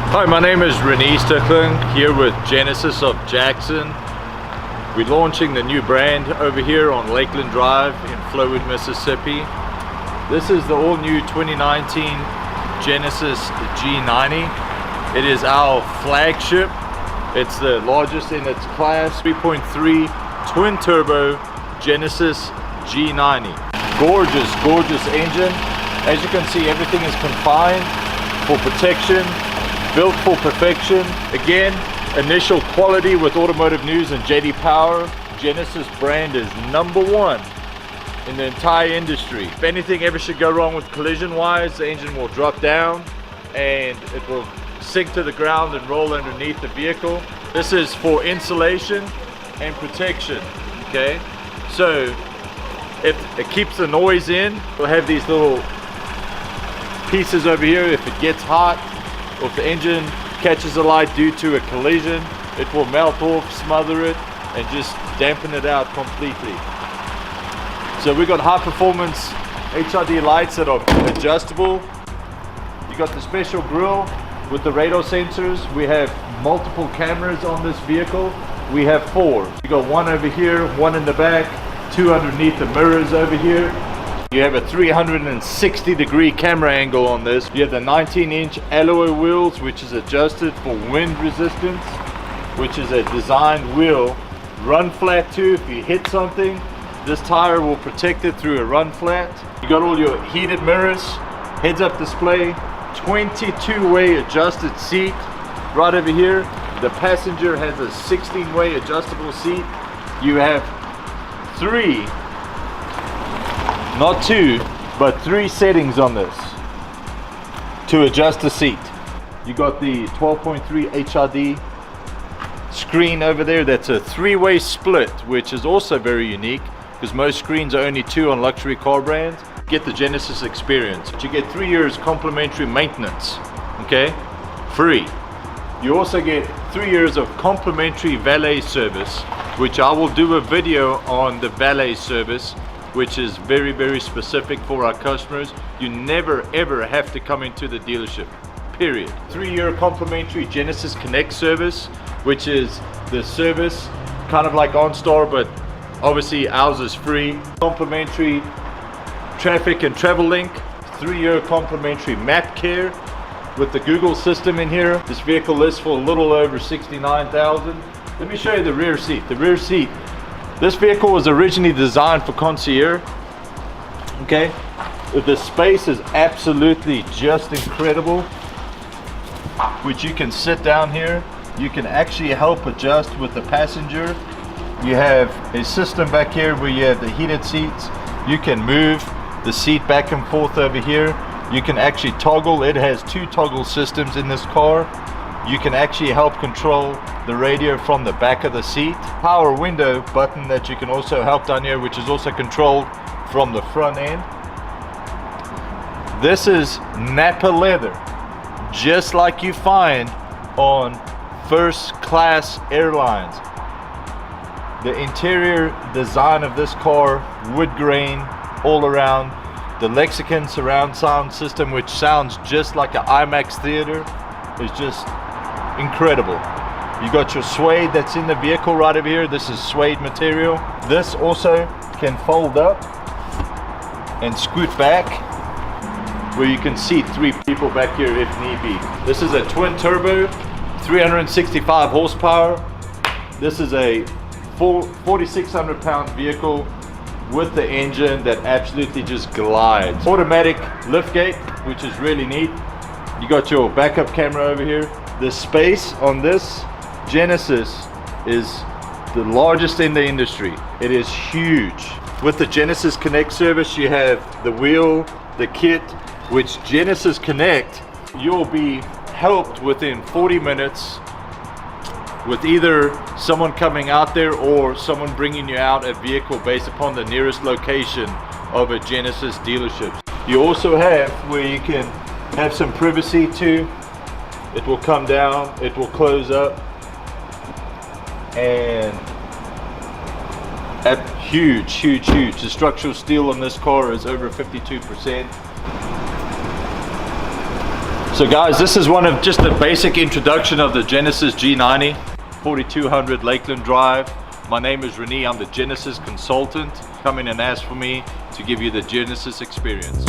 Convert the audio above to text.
Hi, my name is Renier here with Genesis of Jackson. We're launching the new brand over here on Lakland Drive in Flowood, Mississippi. This is the all-new 2019 Genesis G90. It is our flagship. It's the largest in its class, 3.3 twin-turbo Genesis G90. Gorgeous engine. As you can see, everything is confined for protection, built for perfection. Again, initial quality with Automotive News and JD Power. Genesis brand is #1 in the entire industry. If anything ever should go wrong with collision wise, the engine will drop down and it will sink to the ground and roll underneath the vehicle. This is for insulation and protection, okay? So if it keeps the noise in, we'll have these little pieces over here. If it gets hot, or if the engine catches a light due to a collision, it will melt off, smother it, and just dampen it out completely. So we've got high performance HRD lights that are adjustable. You got the special grille with the radar sensors. We have multiple cameras on this vehicle. We have 4. You got one over here, one in the back, 2 underneath the mirrors over here. You have a 360-degree camera angle on this. You have the 19-inch alloy wheels, which is adjusted for wind resistance, which is a designed wheel. Run flat too. If you hit something, this tire will protect it through a run flat. You got all your heated mirrors, heads-up display, 22-way adjusted seat right over here. The passenger has a 16-way adjustable seat. You have 3, not 2, but 3 settings on this to adjust the seat. You got the 12.3 HRD screen over there. That's a 3-way split, which is also very unique because most screens are only 2 on luxury car brands. Get the Genesis experience. You get 3 years complimentary maintenance, okay, free. You also get 3 years of complimentary valet service, which I will do a video on the valet service, which is very specific for our customers. You never ever have to come into the dealership, period. 3-year complimentary Genesis Connect service, which is the service kind of like OnStar, but obviously ours is free. Complimentary traffic and travel link, 3-year complimentary map care with the Google system in here. This vehicle lists for a little over $69,000. Let me show you the rear seat. The rear seat, this vehicle was originally designed for concierge, okay? The space is absolutely just incredible, which you can sit down here. You can actually help adjust with the passenger. You have a system back here where you have the heated seats. You can move the seat back and forth over here. You can actually toggle. It has 2 toggle systems in this car. You can actually help control the radio from the back of the seat. Power window button that you can also help down here, which is also controlled from the front end. This is Napa leather, just like you find on first class airlines. The interior design of this car, wood grain all around. The Lexicon surround sound system, which sounds just like an IMAX theater, is just incredible. You got your suede that's in the vehicle right over here. This is suede material. This also can fold up and scoot back, where you can seat 3 people back here if need be. This is a twin turbo, 365 horsepower. This is a full 4,600 pound vehicle with the engine that absolutely just glides. Automatic liftgate, which is really neat. You got your backup camera over here. The space on this Genesis is the largest in the industry. It is huge. With the Genesis Connect service, you have the wheel, the kit, which Genesis Connect, you'll be helped within 40 minutes with either someone coming out there or someone bringing you out a vehicle based upon the nearest location of a Genesis dealership. You also have where you can have some privacy too. It will come down, it will close up, and huge. The structural steel on this car is over 52%. So guys, this is one of just the basic introduction of the Genesis G90, 4200 Lakland Drive. My name is Renier, I'm the Genesis consultant. Come in and ask for me to give you the Genesis experience.